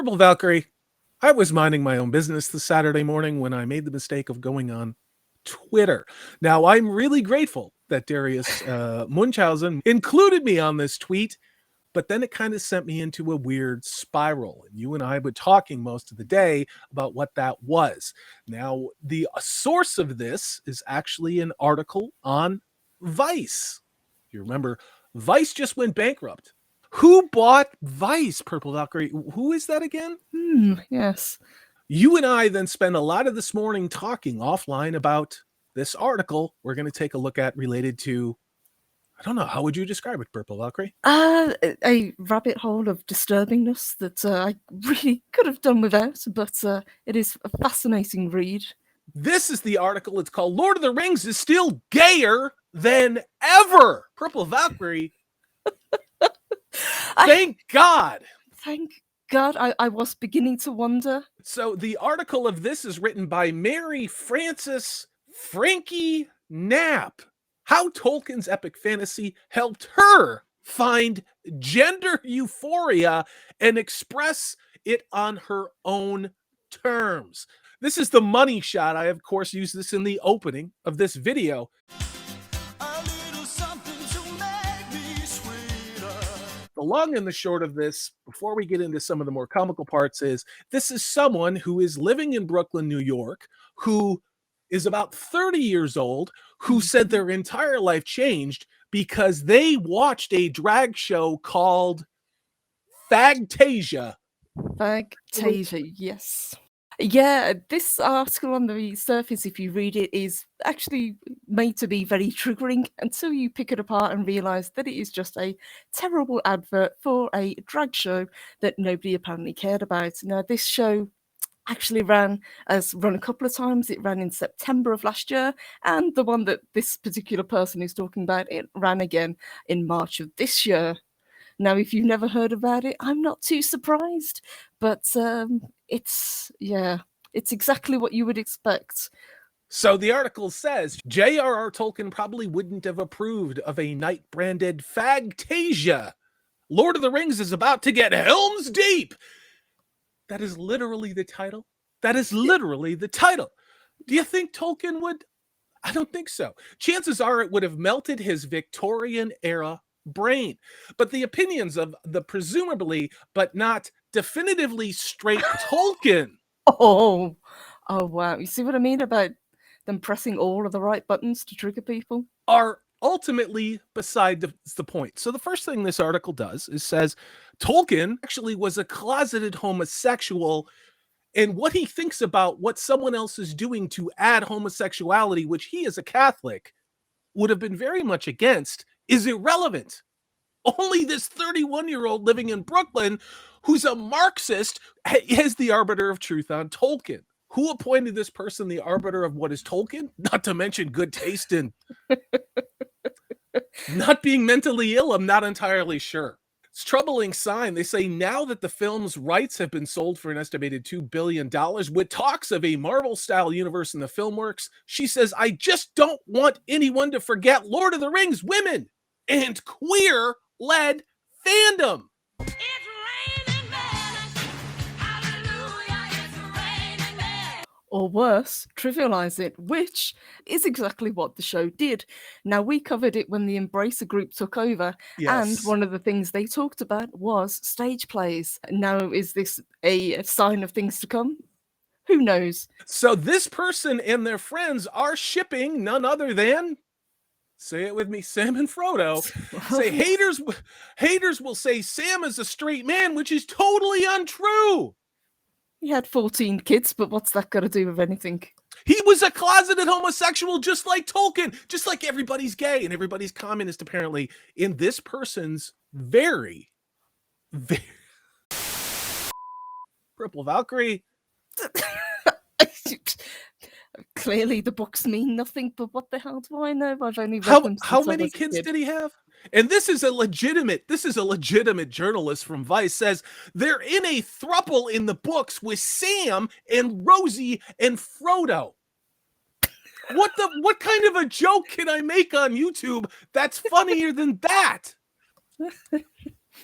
Purple Valkyrie, I was minding my own business this Saturday morning when I made the mistake of going on Twitter. Now, I'm really grateful that Darius Munchausen included me on this tweet, but then it kind of sent me into a weird spiral. And you and I were talking most of the day about what that was. Now, the source of this is actually an article on Vice. You remember, Vice just went bankrupt. Who bought Vice, Purple Valkyrie? Who is that again? Yes. You and I then spent a lot of this morning talking offline about this article we're going to take a look at related to, I don't know, how would you describe it, Purple Valkyrie? A rabbit hole of disturbingness that I really could have done without, but it is a fascinating read. This is the article. It's called Lord of the Rings is Still Gayer Than Ever. Purple Valkyrie. Thank God. Thank God. I was beginning to wonder. So the article of this is written by Mary Frances Frankie Knapp. How Tolkien's epic fantasy helped her find gender euphoria and express it on her own terms. This is the money shot. I, of course, used this in the opening of this video. The long and the short of this, before we get into some of the more comical parts, is this is someone who is living in Brooklyn, New York, who is about 30 years old, who said their entire life changed because they watched a drag show called Fagtasia. Fagtasia, yes. Yeah, this article on the surface, if you read it, is actually made to be very triggering until you pick it apart and realise that it is just a terrible advert for a drag show that nobody apparently cared about. Now, this show actually has run a couple of times. It ran in September of last year, and the one that this particular person is talking about, it ran again in March of this year. Now, if you've never heard about it, I'm not too surprised, but it's exactly what you would expect. So the article says J.R.R. Tolkien probably wouldn't have approved of a night-branded Fagtasia. Lord of the Rings is about to get Helm's Deep. That is literally the title. That is literally the title. Do you think Tolkien would? I don't think so. Chances are it would have melted his Victorian-era brain. But the opinions of the presumably but not definitively straight Tolkien. Oh wow. You see what I mean about them pressing all of the right buttons to trigger people? Are ultimately beside the point. So the first thing this article does is says Tolkien actually was a closeted homosexual, and what he thinks about what someone else is doing to add homosexuality, which he as a Catholic would have been very much against, is irrelevant. Only this 31-year-old living in Brooklyn who's a Marxist is the arbiter of truth on Tolkien. Who appointed this person the arbiter of what is Tolkien? Not to mention good taste in not being mentally ill, I'm not entirely sure. It's a troubling sign. They say now that the film's rights have been sold for an estimated $2 billion, with talks of a Marvel-style universe in the film works, she says, I just don't want anyone to forget Lord of the Rings women and queer-led fandom. Or worse, trivialize it, which is exactly what the show did. Now, we covered it when the Embracer group took over, and one of the things they talked about was stage plays. Now, is this a sign of things to come? Who knows? So this person and their friends are shipping none other than, say it with me, Sam and Frodo. Say haters will say Sam is a straight man, which is totally untrue. He had 14 kids, but what's that got to do with anything? He was a closeted homosexual, just like Tolkien, just like everybody's gay and everybody's communist, apparently, in this person's very Purple Valkyrie. Clearly, the books mean nothing, but what the hell do I know? I've only read them. How many kids did he have? And this is a legitimate journalist from Vice, says they're in a throuple in the books with Sam and Rosie and Frodo. What kind of a joke can I make on YouTube that's funnier than that?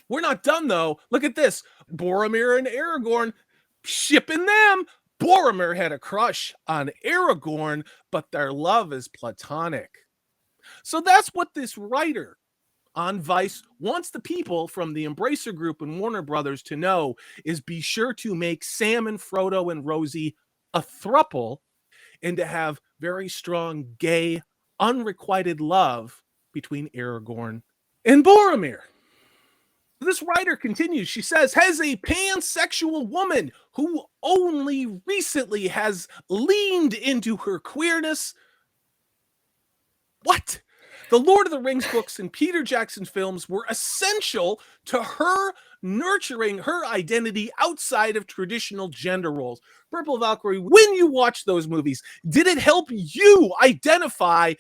We're not done though. Look at this. Boromir and Aragorn, shipping them. Boromir had a crush on Aragorn, but their love is platonic. So that's what this writer on Vice wants the people from the Embracer Group and Warner Brothers to know is be sure to make Sam and Frodo and Rosie a throuple and to have very strong gay, unrequited love between Aragorn and Boromir. This writer continues, she says, has a pansexual woman who only recently has leaned into her queerness. What? The Lord of the Rings books and Peter Jackson films were essential to her nurturing her identity outside of traditional gender roles. Purple Valkyrie, when you watch those movies, did it help you identify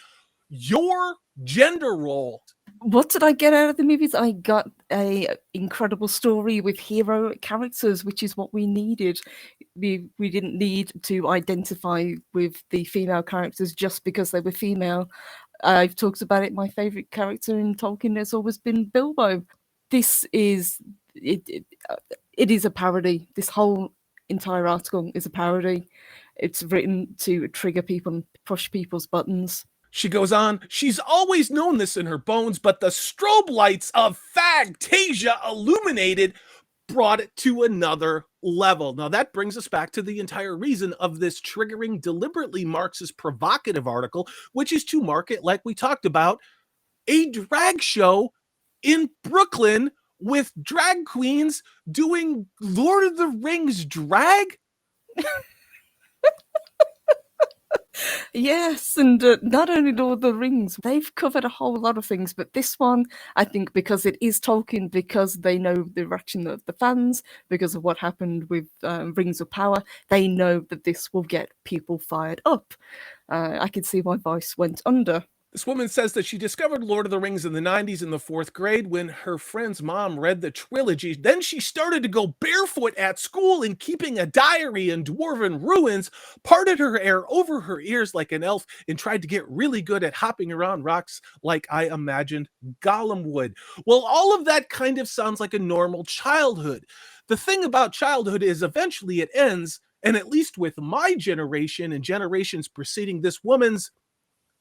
your gender role? What did I get out of the movies? I got a incredible story with hero characters, which is what we needed. We didn't need to identify with the female characters just because they were female. I've talked about it. My favorite character in Tolkien has always been Bilbo. This is it is a parody. This whole entire article is a parody. It's written to trigger people and push people's buttons. She goes on, she's always known this in her bones, but the strobe lights of Fagtasia illuminated brought it to another level. Now that brings us back to the entire reason of this triggering, deliberately Marxist provocative article, which is to market, like we talked about, a drag show in Brooklyn with drag queens doing Lord of the Rings drag. Yes, and not only Lord of the Rings, they've covered a whole lot of things, but this one, I think because it is Tolkien, because they know the reaction of the fans, because of what happened with Rings of Power, they know that this will get people fired up. I can see why Vice went under. This woman says that she discovered Lord of the Rings in the 90s in the 4th grade when her friend's mom read the trilogy. Then she started to go barefoot at school and keeping a diary in dwarven ruins, parted her hair over her ears like an elf, and tried to get really good at hopping around rocks like I imagined Gollum would. Well, all of that kind of sounds like a normal childhood. The thing about childhood is eventually it ends, and at least with my generation and generations preceding this woman's,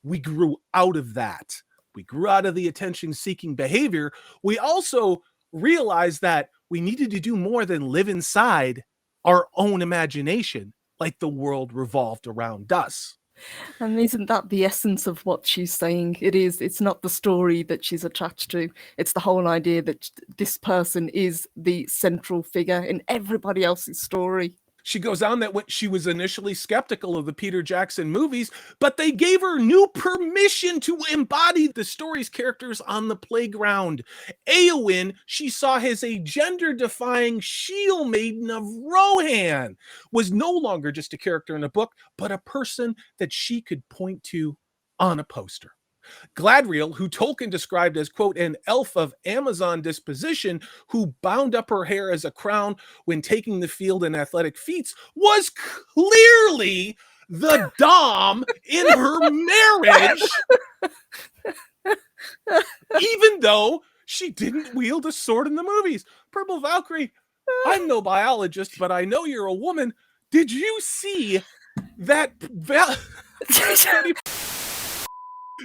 we grew out of that. We grew out of the attention-seeking behavior. We also realized that we needed to do more than live inside our own imagination, like the world revolved around us. And isn't that the essence of what she's saying? It's not the story that she's attached to. It's the whole idea that this person is the central figure in everybody else's story. She goes on that when she was initially skeptical of the Peter Jackson movies, but they gave her new permission to embody the story's characters on the playground. Eowyn, she saw as a gender-defying shield maiden of Rohan, was no longer just a character in a book, but a person that she could point to on a poster. Gladriel, who Tolkien described as, quote, an elf of Amazon disposition who bound up her hair as a crown when taking the field in athletic feats, was clearly the dom in her marriage, even though she didn't wield a sword in the movies. Purple Valkyrie, I'm no biologist, but I know you're a woman. Did you see that?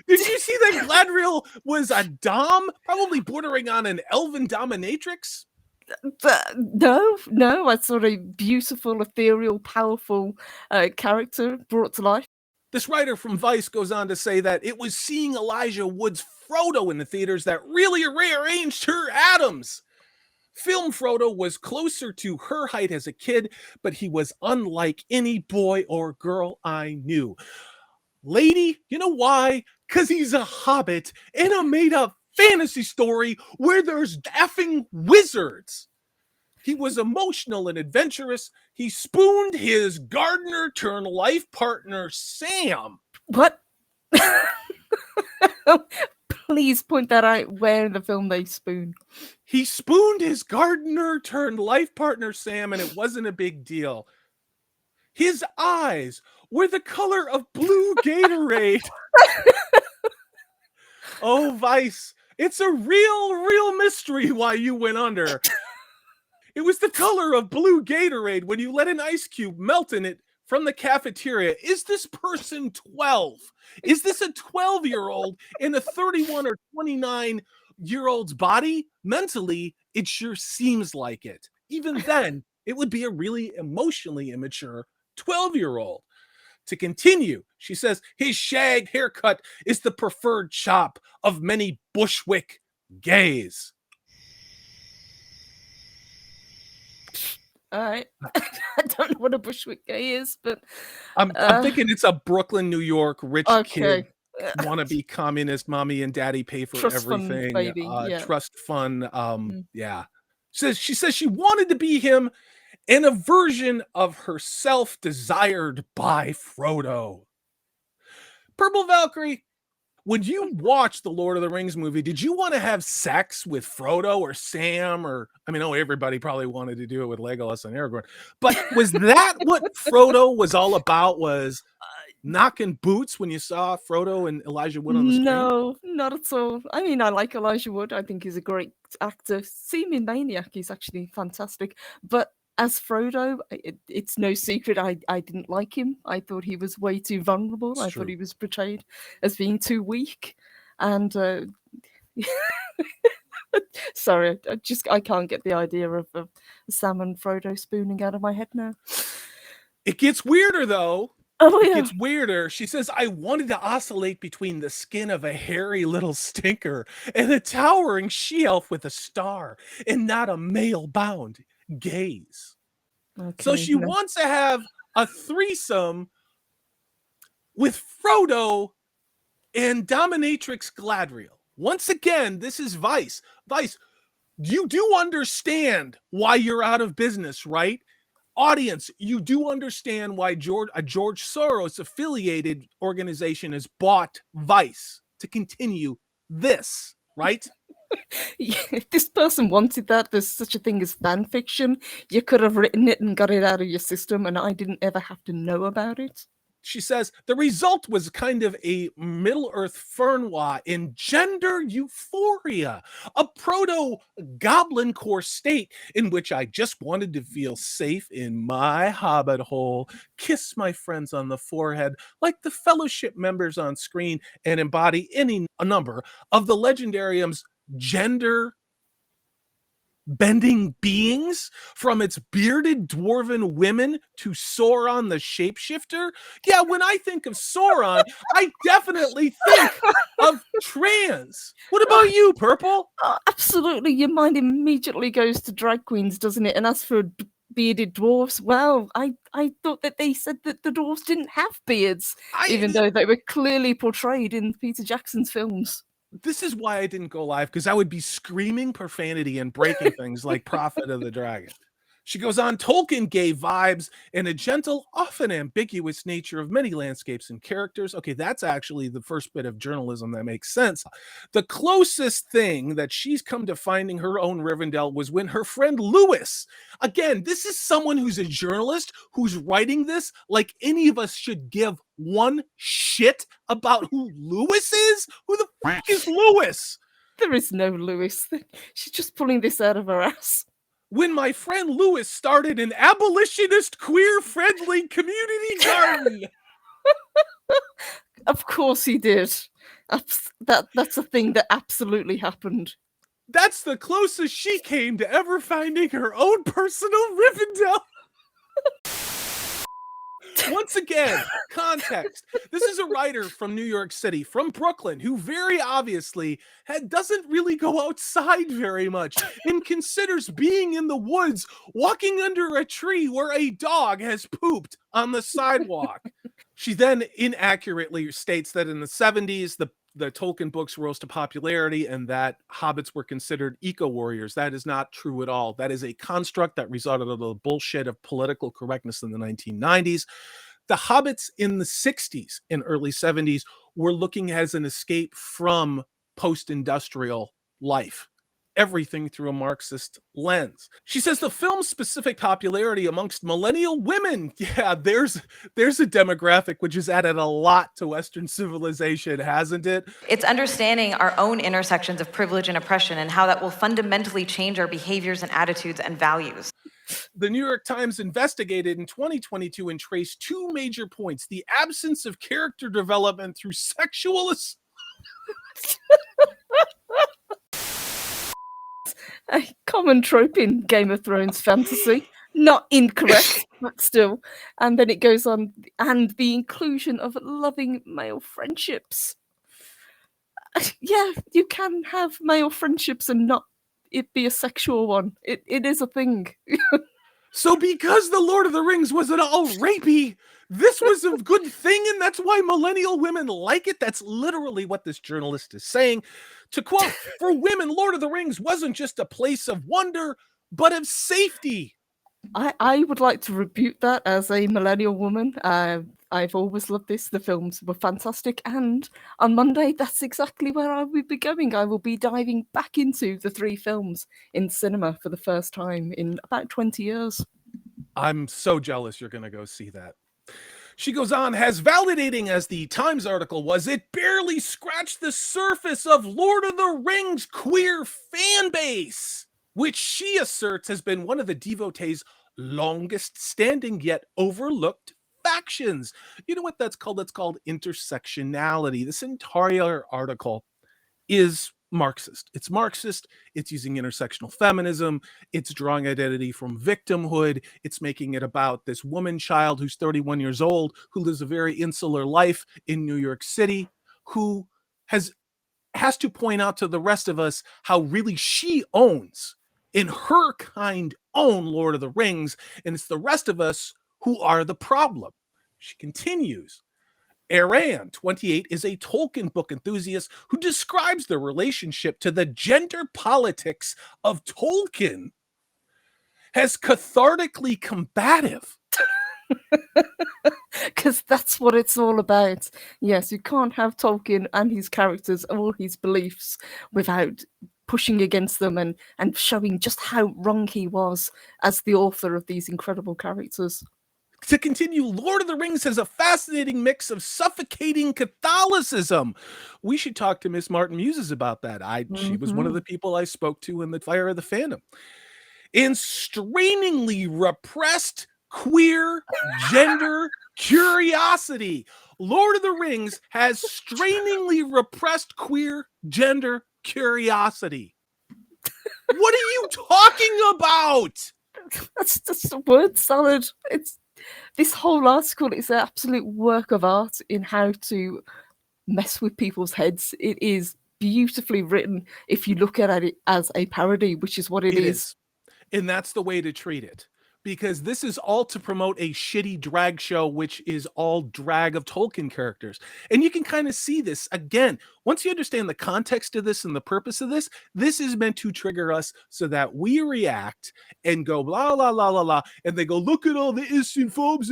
Did you see that Gladriel was a dom, probably bordering on an elven dominatrix? No, I saw a beautiful, ethereal, powerful character brought to life. This writer from Vice goes on to say that it was seeing Elijah Wood's Frodo in the theaters that really rearranged her atoms. Film Frodo was closer to her height as a kid, but he was unlike any boy or girl I knew. Lady, you know why? Because he's a hobbit in a made-up fantasy story where there's effing wizards. He was emotional and adventurous. He spooned his gardener-turned-life partner, Sam. What? Please point that out where in the film they spoon. He spooned his gardener-turned-life partner, Sam, and it wasn't a big deal. His eyes were the color of blue Gatorade. Oh, Vice, it's a real mystery why you went under. It was the color of blue Gatorade when you let an ice cube melt in it from the cafeteria. Is this person 12? Is this a 12-year-old in a 31 or 29-year-old's body? Mentally, it sure seems like it. Even then, it would be a really emotionally immature 12-year-old. To continue, she says, his shag haircut is the preferred chop of many Bushwick gays. All right. I don't know what a Bushwick gay is, but I'm thinking it's a Brooklyn, New York rich kid, okay. wannabe communist, mommy and daddy pay for Trust fund everything, baby. Yeah. trust fund. Mm. Yeah. She says she wanted to be him, and a version of herself desired by Frodo. Purple Valkyrie, when you watched the Lord of the Rings movie, did you want to have sex with Frodo or Sam? Or, I mean, everybody probably wanted to do it with Legolas and Aragorn, but was that what Frodo was all about? Was knocking boots when you saw Frodo and Elijah Wood on the screen? No, not at all. I mean, I like Elijah Wood. I think he's a great actor. Seeming Maniac is actually fantastic. But as Frodo, it's no secret I didn't like him. I thought he was way too vulnerable. I thought he was portrayed as being too weak. And sorry, I can't get the idea of Sam and Frodo spooning out of my head now. It gets weirder, though. Oh, yeah. It gets weirder. She says, I wanted to oscillate between the skin of a hairy little stinker and a towering she-elf with a star, and not a male-bound gaze. Okay, so she wants to have a threesome with Frodo and dominatrix Gladriel. Once again, this is Vice. Vice, you do understand why you're out of business, right? Audience, you do understand why a George Soros affiliated organization has bought Vice to continue this, right? If this person wanted that, there's such a thing as fan fiction. You could have written it and got it out of your system, and I didn't ever have to know about it. She says, the result was kind of a Middle-earth Fernwa in gender euphoria, a proto-goblin core state in which I just wanted to feel safe in my hobbit hole, kiss my friends on the forehead like the fellowship members on screen, and embody a number of the legendarium's gender bending beings, from its bearded dwarven women to Sauron the shapeshifter. Yeah, when I think of Sauron, I definitely think of trans. What about you, Purple? Absolutely, your mind immediately goes to drag queens, doesn't it? And as for bearded dwarves, well, I thought that they said that the dwarves didn't have beards, even though they were clearly portrayed in Peter Jackson's films. This is why I didn't go live, because I would be screaming profanity and breaking things like Prophet of the Dragon. She goes on, Tolkien gave vibes and a gentle, often ambiguous nature of many landscapes and characters. Okay, that's actually the first bit of journalism that makes sense. The closest thing that she's come to finding her own Rivendell was when her friend Lewis, again, this is someone who's a journalist who's writing this like any of us should give one shit about who Lewis is. Who the fuck is Lewis? There is no Lewis. She's just pulling this out of her ass. When my friend Lewis started an abolitionist, queer-friendly community garden. Of course he did. That's a thing that absolutely happened. That's the closest she came to ever finding her own personal Rivendell. Once again, context. This is a writer from New York City, from Brooklyn, who very obviously doesn't really go outside very much and considers being in the woods, walking under a tree where a dog has pooped on the sidewalk. She then inaccurately states that in the 70s, the Tolkien books rose to popularity and that hobbits were considered eco-warriors. That is not true at all. That is a construct that resulted out of the bullshit of political correctness in the 1990s. The hobbits in the 60s and early 70s were looking as an escape from post-industrial life. everything through a Marxist lens. She says the film's specific popularity amongst millennial women, yeah, there's a demographic which has added a lot to Western civilization, hasn't it? It's understanding our own intersections of privilege and oppression and how that will fundamentally change our behaviors and attitudes and values. The New York Times investigated in 2022 and traced two major points: the absence of character development through sexual A common trope in Game of Thrones fantasy. Not incorrect, but still. And then it goes on, and the inclusion of loving male friendships. Yeah, you can have male friendships and not it be a sexual one. It is a thing. So because The Lord of the Rings wasn't all rapey, this was a good thing, and that's why millennial women like it. That's literally what this journalist is saying. To quote, for women, Lord of the Rings wasn't just a place of wonder, but of safety. I would like to rebuke that as a millennial woman. I've always loved this. The films were fantastic. And on Monday, that's exactly where I will be going. I will be diving back into the three films in cinema for the first time in about 20 years. I'm so jealous you're going to go see that. She goes on, as validating as the Times article was, it barely scratched the surface of Lord of the Rings queer fan base, which she asserts has been one of the devotees' longest standing yet overlooked factions. You know what that's called? That's called intersectionality. This entire article is Marxist. It's Marxist. It's using intersectional feminism. It's drawing identity from victimhood. It's making it about this woman child who's 31 years old, who lives a very insular life in New York City, who has to point out to the rest of us how really she owns, in her kind, own Lord of the Rings, and it's the rest of us who are the problem. She continues. Aran, 28, is a Tolkien book enthusiast who describes the relationship to the gender politics of Tolkien as cathartically combative. Because that's what it's all about. Yes, you can't have Tolkien and his characters, all his beliefs, without pushing against them and showing just how wrong he was as the author of these incredible characters. To continue, Lord of the Rings has a fascinating mix of suffocating Catholicism. We should talk to Miss Martin Muses about that. She was one of the people I spoke to in the fire of the fandom. In strainingly repressed queer gender curiosity. Lord of the Rings has strainingly repressed queer gender curiosity. What are you talking about? That's just a word salad. This whole article is an absolute work of art in how to mess with people's heads. It is beautifully written if you look at it as a parody, which is what it is. And that's the way to treat it. Because this is all to promote a shitty drag show, which is all drag of Tolkien characters. And you can kind of see this again. Once you understand the context of this and the purpose of this, this is meant to trigger us so that we react and go blah, blah, blah, blah, blah. And they go, look at all the Istinphobes.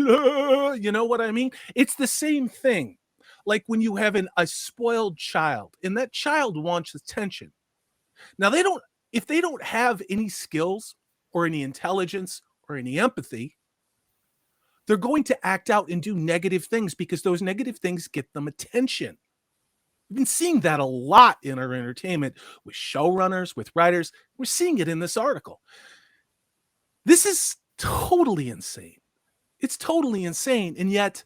You know what I mean? It's the same thing. Like when you have a spoiled child and that child wants attention. Now, if they don't have any skills or any intelligence or any empathy, they're going to act out and do negative things because those negative things get them attention. We've been seeing that a lot in our entertainment with showrunners, with writers. We're seeing it in this article. This is totally insane. It's totally insane. And yet,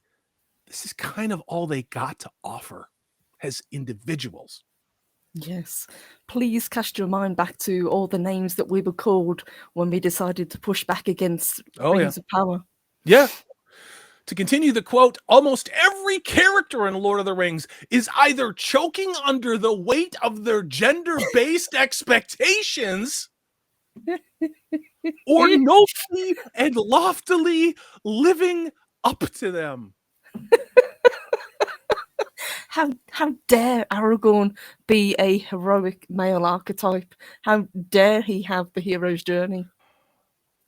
this is kind of all they got to offer as individuals. Yes. Please cast your mind back to all the names that we were called when we decided to push back against rings of power. Yeah. To continue the quote, almost every character in Lord of the Rings is either choking under the weight of their gender-based expectations or nobly and loftily living up to them. How dare Aragorn be a heroic male archetype? How dare he have the hero's journey?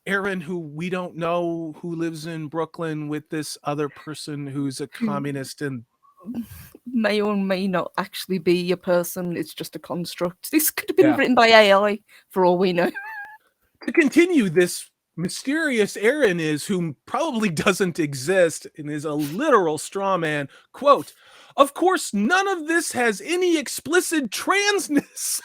Aaron, who we don't know, who lives in Brooklyn with this other person who's a communist, and may or may not actually be a person. It's just a construct. This could have been Yeah. written by AI for all we know. To continue, this mysterious Aaron whom probably doesn't exist and is a literal straw man. Quote, "Of course, none of this has any explicit transness."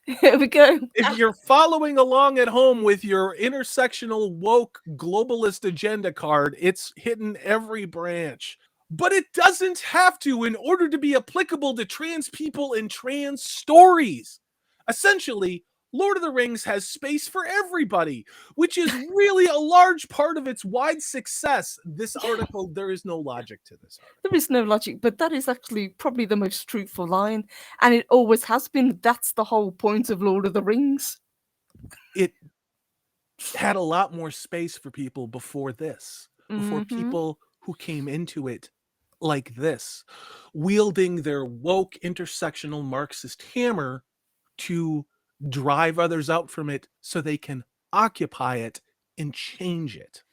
Here we go. If you're following along at home with your intersectional woke globalist agenda card, it's hitting every branch. But it doesn't have to in order to be applicable to trans people and trans stories. Essentially, Lord of the Rings has space for everybody, which is really a large part of its wide success. This article, there is no logic to this article. There is no logic, but that is actually probably the most truthful line, and it always has been. That's the whole point of Lord of the Rings. It had a lot more space for people before this, before people who came into it like this, wielding their woke intersectional Marxist hammer to drive others out from it so they can occupy it and change it.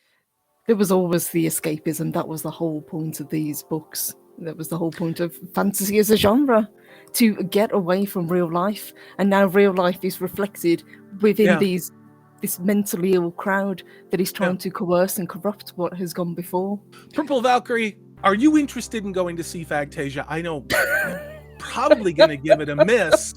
There was always the escapism. That was the whole point of these books. That was the whole point of fantasy as a genre, to get away from real life. And now real life is reflected within this mentally ill crowd that is trying to coerce and corrupt what has gone before. Purple Valkyrie, are you interested in going to see Fagtasia? I know I'm probably going to give it a miss.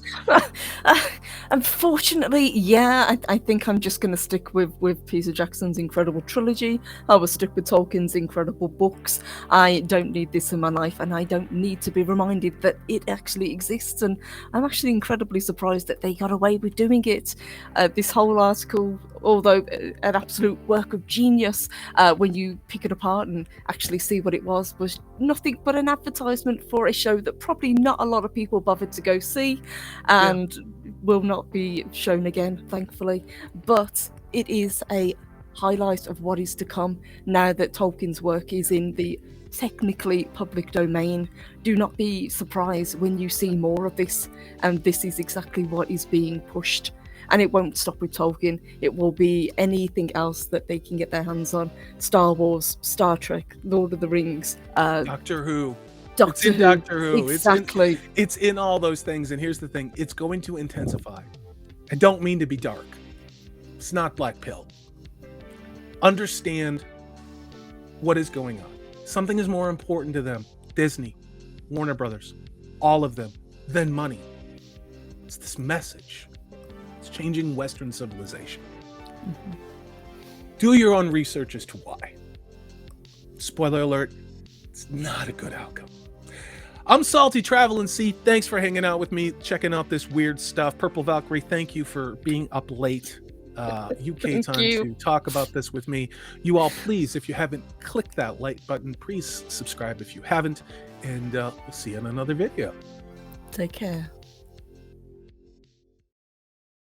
Unfortunately, yeah, I think I'm just going to stick with Peter Jackson's incredible trilogy. I will stick with Tolkien's incredible books. I don't need this in my life, and I don't need to be reminded that it actually exists. And I'm actually incredibly surprised that they got away with doing it. This whole article, although an absolute work of genius, when you pick it apart and actually see what it was nothing but an advertisement for a show that probably not a lot of people bothered to go see, and will not be shown again, thankfully. But it is a highlight of what is to come now that Tolkien's work is in the technically public domain. Do not be surprised when you see more of this, and this is exactly what is being pushed. And it won't stop with Tolkien. It will be anything else that they can get their hands on. Star Wars, Star Trek, Lord of the Rings, Doctor Who. Doctor Who. Doctor Who. Exactly. It's in all those things. And here's the thing. It's going to intensify. I don't mean to be dark. It's not Black Pill. Understand what is going on. Something is more important to them. Disney, Warner Brothers, all of them, than money. It's this message. It's changing Western civilization. Do your own research as to why. Spoiler alert, it's not a good outcome. I'm Salty Travel and Sea. Thanks for hanging out with me, checking out this weird stuff. Purple Valkyrie, thank you for being up late UK time to talk about this with me. You all, please, if you haven't clicked that like button, please subscribe if you haven't, and we'll see you in another video. Take care.